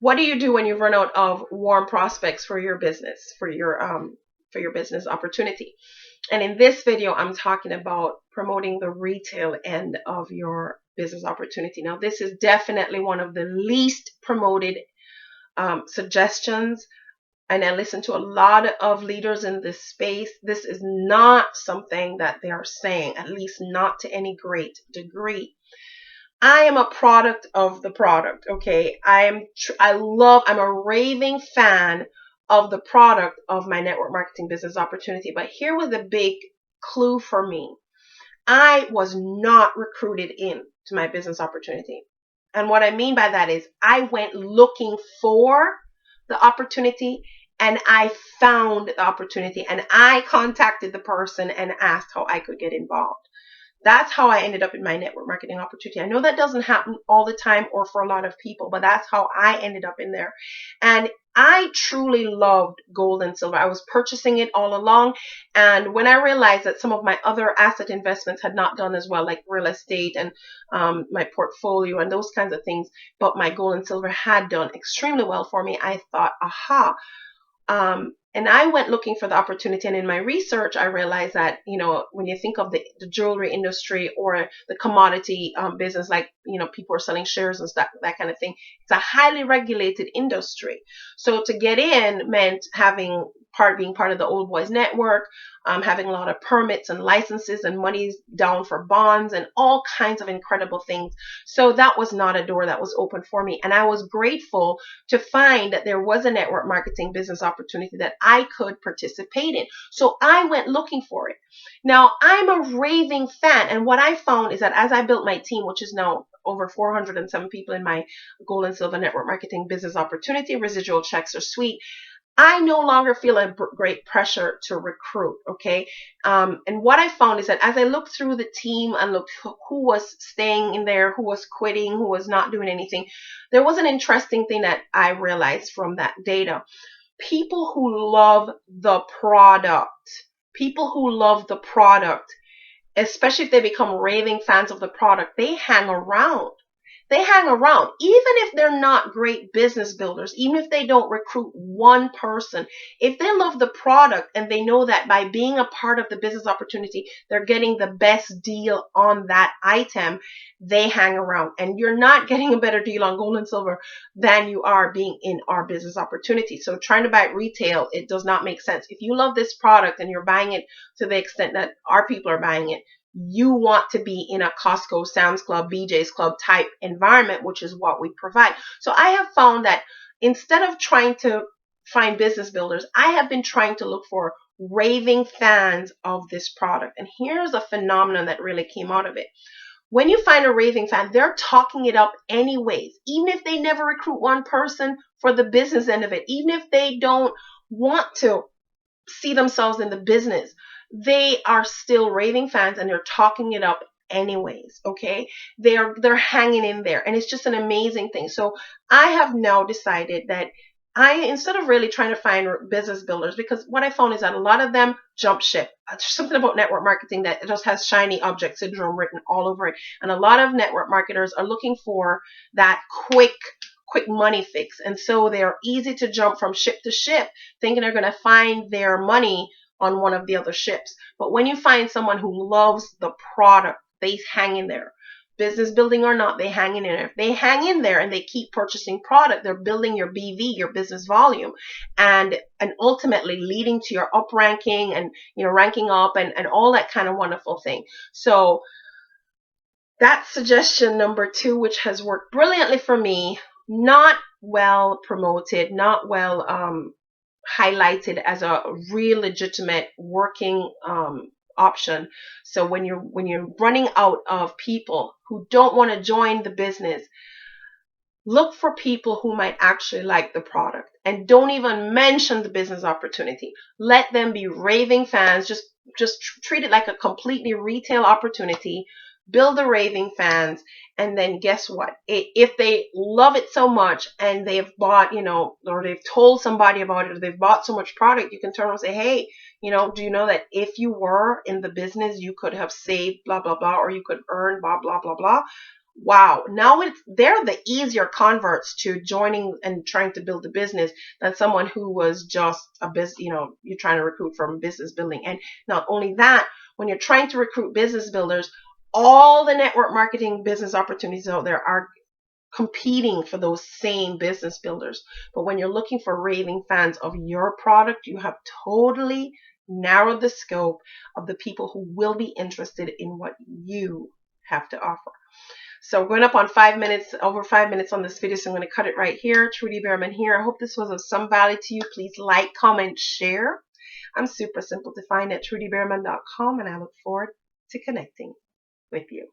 what do you do when you run out of warm prospects for your business, for your business opportunity? And in this video, I'm talking about promoting the retail end of your business opportunity. Now, this is definitely one of the least promoted suggestions. And I listen to a lot of leaders in this space. This is not something that they are saying, at least not to any great degree. I am a product of the product. Okay. I'm a raving fan of the product of my network marketing business opportunity. But here was a big clue for me. I was not recruited in to my business opportunity. And what I mean by that is I went looking for the opportunity and I found the opportunity and I contacted the person and asked how I could get involved. That's how I ended up in my network marketing opportunity. I know that doesn't happen all the time or for a lot of people, but that's how I ended up in there. And I truly loved gold and silver. I was purchasing it all along. And when I realized that some of my other asset investments had not done as well, like real estate and my portfolio and those kinds of things, but my gold and silver had done extremely well for me, I thought, aha. And I went looking for the opportunity. And in my research, I realized that, when you think of the jewelry industry or the commodity business, like, people are selling shares and stuff, that kind of thing, it's a highly regulated industry. So to get in meant being part of the old boys network, having a lot of permits and licenses and monies down for bonds and all kinds of incredible things. So that was not a door that was open for me. And I was grateful to find that there was a network marketing business opportunity that I could participate in. So I went looking for it. Now, I'm a raving fan. And what I found is that as I built my team, which is now over 407 people in my gold and silver network marketing business opportunity, residual checks are sweet. I no longer feel a great pressure to recruit. Okay. And what I found is that as I looked through the team and looked who was staying in there, who was quitting, who was not doing anything, there was an interesting thing that I realized from that data. People who love the product, especially if they become raving fans of the product, they hang around. They hang around, even if they're not great business builders, even if they don't recruit one person. If they love the product and they know that by being a part of the business opportunity, they're getting the best deal on that item, they hang around. And you're not getting a better deal on gold and silver than you are being in our business opportunity. So trying to buy it retail, it does not make sense. If you love this product and you're buying it to the extent that our people are buying it, you want to be in a Costco, Sam's Club, BJ's Club type environment, which is what we provide. So I have found that instead of trying to find business builders, I have been trying to look for raving fans of this product. And here's a phenomenon that really came out of it. When you find a raving fan, they're talking it up anyways, even if they never recruit one person for the business end of it, even if they don't want to see themselves in the business, they are still raving fans and they're talking it up anyways. Okay, they're hanging in there, and it's just an amazing thing. So I have now decided that instead of really trying to find business builders, because what I found is that a lot of them jump ship. There's something about network marketing that just has shiny object syndrome written all over it, and a lot of network marketers are looking for that quick money fix, and so they're easy to jump from ship to ship, thinking they're going to find their money on one of the other ships. But when you find someone who loves the product, they hang in there. Business building or not, they hang in there. If they hang in there and they keep purchasing product, they're building your BV, your business volume, and ultimately leading to your up ranking and ranking up and all that kind of wonderful thing. So that's suggestion number 2, which has worked brilliantly for me. Not well promoted, not well highlighted as a real legitimate working option. So when you're running out of people who don't want to join the business, look for people who might actually like the product, and don't even mention the business opportunity. Let them be raving fans. Just treat it like a completely retail opportunity. Build the raving fans, and then guess what? If they love it so much and they've bought, or they've told somebody about it, or they've bought so much product, you can turn around and say, hey, do you know that if you were in the business, you could have saved blah, blah, blah, or you could earn blah, blah, blah, blah. Wow, now they're the easier converts to joining and trying to build a business than someone who was just a business, you're trying to recruit from business building. And not only that, when you're trying to recruit business builders, all the network marketing business opportunities out there are competing for those same business builders. But when you're looking for raving fans of your product, you have totally narrowed the scope of the people who will be interested in what you have to offer. So we're going up on 5 minutes, over 5 minutes on this video, so I'm going to cut it right here. Trudy Beerman here. I hope this was of some value to you. Please like, comment, share. I'm super simple to find at trudybeerman.com, and I look forward to connecting with you.